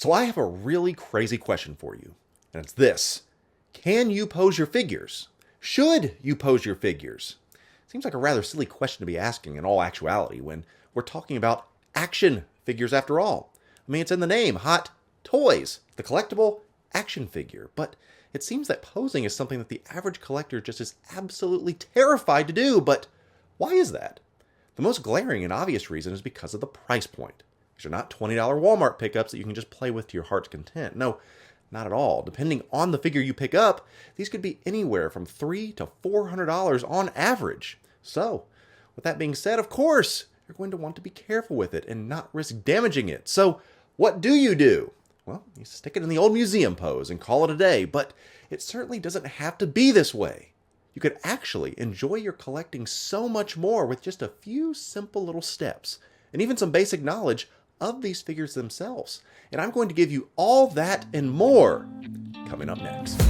So I have a really crazy question for you, and it's this. Can you pose your figures? Should you pose your figures? Seems like a rather silly question to be asking in all actuality when we're talking about action figures after all. I mean, it's in the name, Hot Toys, the collectible action figure. But it seems that posing is something that the average collector just is absolutely terrified to do. But why is that? The most glaring and obvious reason is because of the price point. These are not $20 Walmart pickups that you can just play with to your heart's content. No, not at all. Depending on the figure you pick up, these could be anywhere from $300 to $400 on average. So, with that being said, of course, you're going to want to be careful with it and not risk damaging it. So, what do? Well, you stick it in the old museum pose and call it a day, but it certainly doesn't have to be this way. You could actually enjoy your collecting so much more with just a few simple little steps and even some basic knowledge of these figures themselves. And I'm going to give you all that and more coming up next.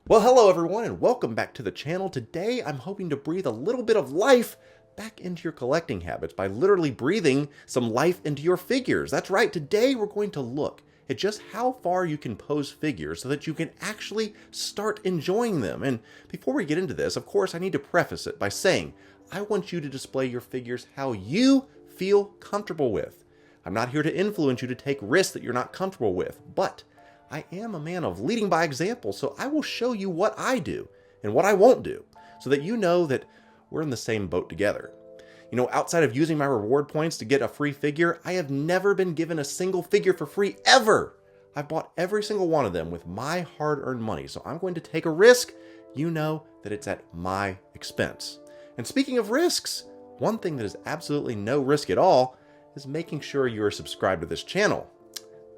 Well, hello everyone, and welcome back to the channel. Today, I'm hoping to breathe a little bit of life back into your collecting habits by literally breathing some life into your figures. That's right, today we're going to look at just how far you can pose figures so that you can actually start enjoying them. And before we get into this, of course, I need to preface it by saying, I want you to display your figures how you feel comfortable with. I'm not here to influence you to take risks that you're not comfortable with, but I am a man of leading by example, so I will show you what I do and what I won't do so that you know that we're in the same boat together. You know, outside of using my reward points to get a free figure, I have never been given a single figure for free ever. I've bought every single one of them with my hard-earned money, so I'm going to take a risk. You know that it's at my expense. And speaking of risks, one thing that is absolutely no risk at all is making sure you are subscribed to this channel.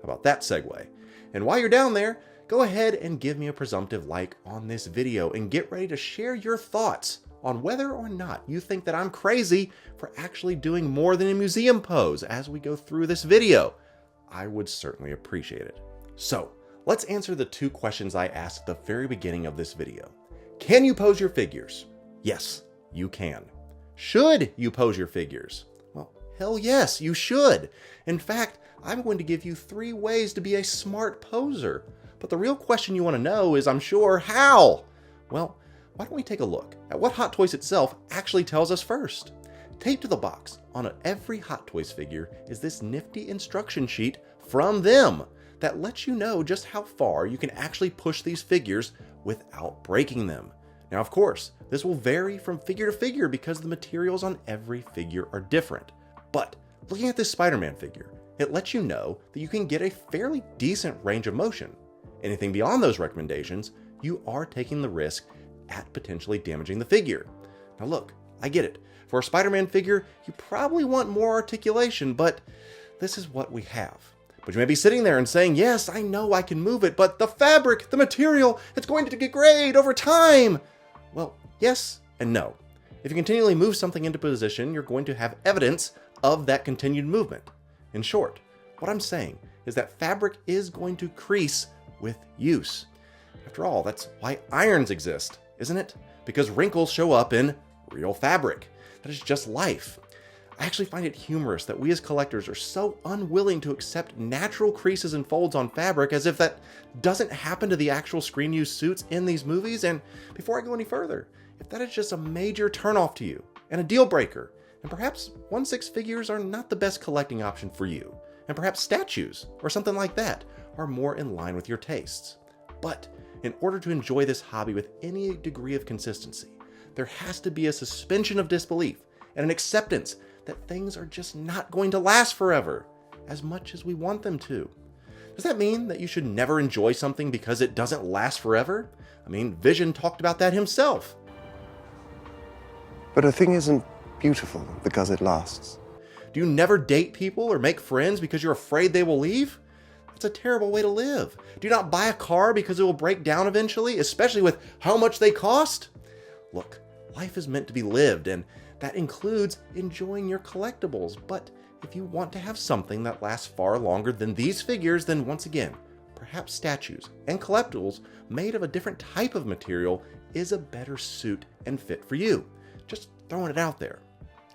How about that segue? And while you're down there, go ahead and give me a presumptive like on this video and get ready to share your thoughts on whether or not you think that I'm crazy for actually doing more than a museum pose as we go through this video. I would certainly appreciate it. So, let's answer the two questions I asked at the very beginning of this video. Can you pose your figures? Yes, you can. Should you pose your figures? Well, hell yes, you should. In fact, I'm going to give you 3 ways to be a smart poser. But the real question you want to know is, I'm sure, how? Well, why don't we take a look at what Hot Toys itself actually tells us first. Taped to the box on every Hot Toys figure is this nifty instruction sheet from them that lets you know just how far you can actually push these figures without breaking them. Now, of course, this will vary from figure to figure because the materials on every figure are different. But looking at this Spider-Man figure, it lets you know that you can get a fairly decent range of motion. Anything beyond those recommendations, you are taking the risk at potentially damaging the figure. Now look, I get it. For a Spider-Man figure, you probably want more articulation, but this is what we have. But you may be sitting there and saying, yes, I know I can move it, but the fabric, the material, it's going to degrade over time. Well, yes and no. If you continually move something into position, you're going to have evidence of that continued movement. In short, what I'm saying is that fabric is going to crease with use. After all, that's why irons exist, isn't it? Because wrinkles show up in real fabric. That is just life. I actually find it humorous that we as collectors are so unwilling to accept natural creases and folds on fabric as if that doesn't happen to the actual screen use suits in these movies. And before I go any further, if that is just a major turnoff to you and a deal breaker, and perhaps 1/6 figures are not the best collecting option for you, and perhaps statues or something like that are more in line with your tastes. But in order to enjoy this hobby with any degree of consistency, there has to be a suspension of disbelief and an acceptance that things are just not going to last forever, as much as we want them to. Does that mean that you should never enjoy something because it doesn't last forever? I mean, Vision talked about that himself. But a thing isn't beautiful because it lasts. Do you never date people or make friends because you're afraid they will leave? That's a terrible way to live. Do you not buy a car because it will break down eventually, especially with how much they cost? Look, life is meant to be lived, and that includes enjoying your collectibles. But if you want to have something that lasts far longer than these figures, then once again, perhaps statues and collectibles made of a different type of material is a better suit and fit for you. Just throwing it out there.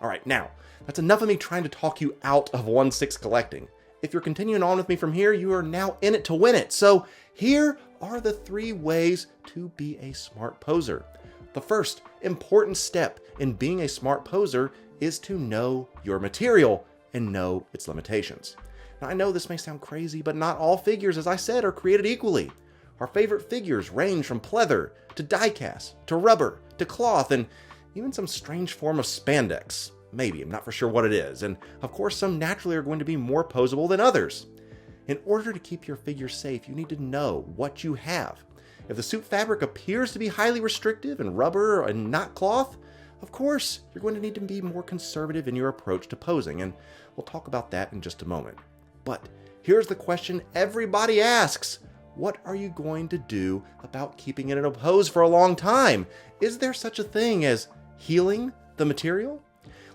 All right, now, that's enough of me trying to talk you out of 1/6 collecting. If you're continuing on with me from here, you are now in it to win it. So here are the 3 ways to be a smart poser. The first important step in being a smart poser is to know your material and know its limitations. Now, I know this may sound crazy, but not all figures, as I said, are created equally. Our favorite figures range from pleather to die-cast to rubber to cloth and even some strange form of spandex. Maybe, I'm not for sure what it is. And of course, some naturally are going to be more posable than others. In order to keep your figure safe, you need to know what you have. If the suit fabric appears to be highly restrictive and rubber and not cloth, of course, you're going to need to be more conservative in your approach to posing, and we'll talk about that in just a moment. But here's the question everybody asks. What are you going to do about keeping it in a pose for a long time? Is there such a thing as healing the material?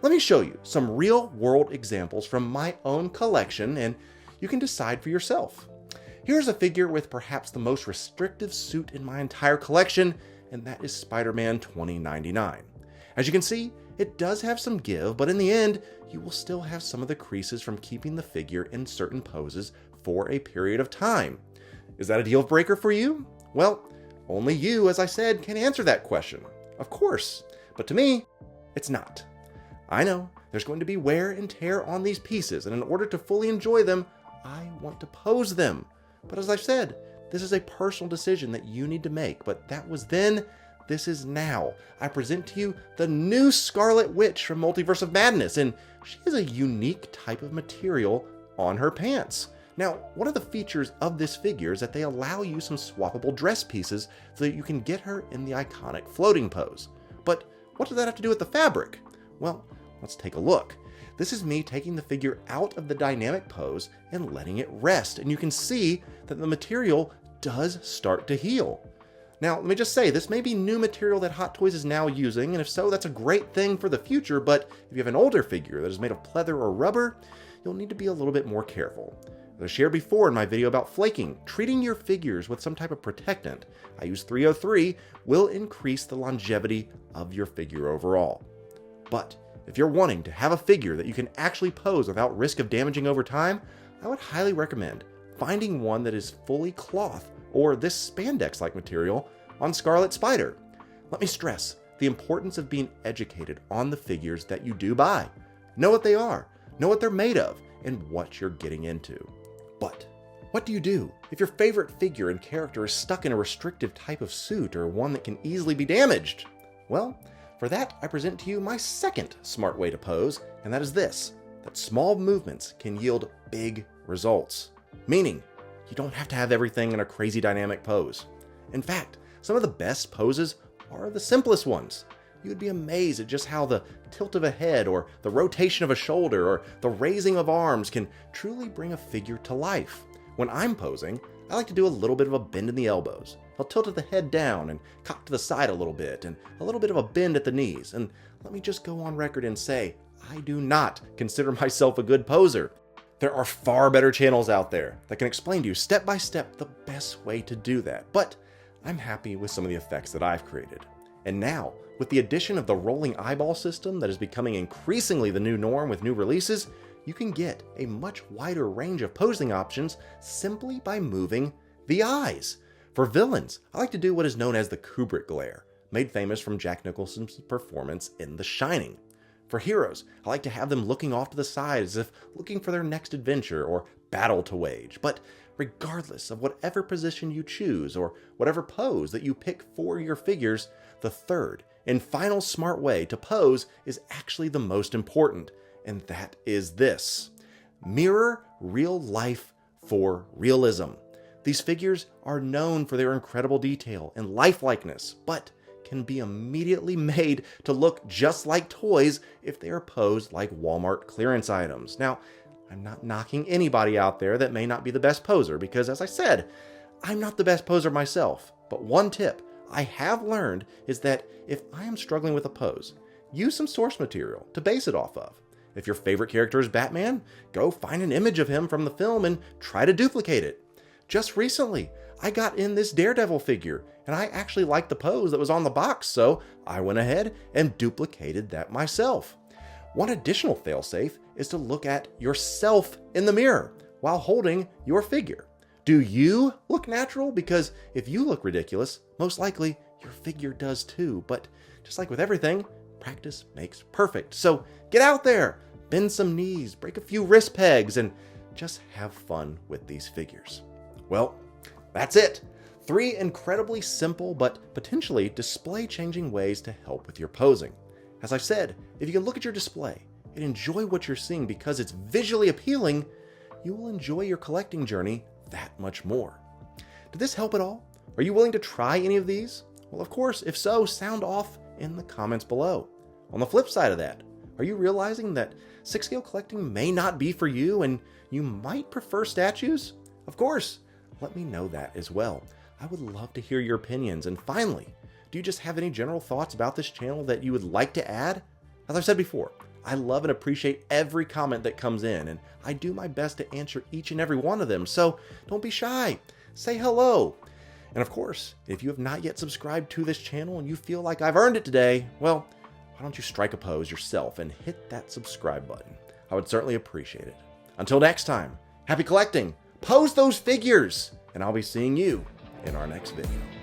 Let me show you some real-world examples from my own collection, and you can decide for yourself. Here's a figure with perhaps the most restrictive suit in my entire collection, and that is Spider-Man 2099. As you can see, it does have some give, but in the end, you will still have some of the creases from keeping the figure in certain poses for a period of time. Is that a deal breaker for you? Well, only you, as I said, can answer that question. Of course, but to me, it's not. I know there's going to be wear and tear on these pieces, and in order to fully enjoy them, I want to pose them. But as I've said, this is a personal decision that you need to make, but that was then, this is now. I present to you the new Scarlet Witch from Multiverse of Madness, and she has a unique type of material on her pants. Now, one of the features of this figure is that they allow you some swappable dress pieces so that you can get her in the iconic floating pose. But what does that have to do with the fabric? Well, let's take a look. This is me taking the figure out of the dynamic pose and letting it rest, and you can see that the material does start to heal. Now, let me just say, this may be new material that Hot Toys is now using, and if so, that's a great thing for the future, but if you have an older figure that is made of pleather or rubber, you'll need to be a little bit more careful. As I shared before in my video about flaking, treating your figures with some type of protectant, I use 303, will increase the longevity of your figure overall. But if you're wanting to have a figure that you can actually pose without risk of damaging over time, I would highly recommend finding one that is fully cloth or this spandex-like material on Scarlet Spider. Let me stress the importance of being educated on the figures that you do buy. Know what they are, know what they're made of, and what you're getting into. But what do you do if your favorite figure and character is stuck in a restrictive type of suit or one that can easily be damaged? Well, for that, I present to you my second smart way to pose, and that is this, that small movements can yield big results. Meaning, you don't have to have everything in a crazy dynamic pose. In fact, some of the best poses are the simplest ones. You would be amazed at just how the tilt of a head or the rotation of a shoulder or the raising of arms can truly bring a figure to life. When I'm posing, I like to do a little bit of a bend in the elbows. I'll tilt the head down and cock to the side a little bit and a little bit of a bend at the knees. And let me just go on record and say, I do not consider myself a good poser. There are far better channels out there that can explain to you step by step the best way to do that. But I'm happy with some of the effects that I've created. And now, with the addition of the rolling eyeball system that is becoming increasingly the new norm with new releases, you can get a much wider range of posing options simply by moving the eyes. For villains, I like to do what is known as the Kubrick glare, made famous from Jack Nicholson's performance in The Shining. For heroes, I like to have them looking off to the side as if looking for their next adventure or battle to wage. But regardless of whatever position you choose or whatever pose that you pick for your figures, the third and final smart way to pose is actually the most important, and that is this. Mirror real life for realism. These figures are known for their incredible detail and lifelikeness, but can be immediately made to look just like toys if they are posed like Walmart clearance items. Now, I'm not knocking anybody out there that may not be the best poser because, as I said, I'm not the best poser myself. But one tip I have learned is that if I am struggling with a pose, use some source material to base it off of. If your favorite character is Batman, go find an image of him from the film and try to duplicate it. Just recently, I got in this Daredevil figure, and I actually liked the pose that was on the box, so I went ahead and duplicated that myself. One additional failsafe is to look at yourself in the mirror while holding your figure. Do you look natural? Because if you look ridiculous, most likely your figure does too. But just like with everything, practice makes perfect. So get out there, bend some knees, break a few wrist pegs, and just have fun with these figures. Well, that's it. 3 incredibly simple but potentially display-changing ways to help with your posing. As I've said, if you can look at your display and enjoy what you're seeing because it's visually appealing, you will enjoy your collecting journey that much more. Did this help at all? Are you willing to try any of these? Well, of course, if so, sound off in the comments below. On the flip side of that, are you realizing that 6-scale collecting may not be for you and you might prefer statues? Of course, let me know that as well. I would love to hear your opinions. And finally, do you just have any general thoughts about this channel that you would like to add? As I've said before, I love and appreciate every comment that comes in, and I do my best to answer each and every one of them, so don't be shy. Say hello. And of course, if you have not yet subscribed to this channel and you feel like I've earned it today, well, why don't you strike a pose yourself and hit that subscribe button? I would certainly appreciate it. Until next time, happy collecting, pose those figures, and I'll be seeing you in our next video.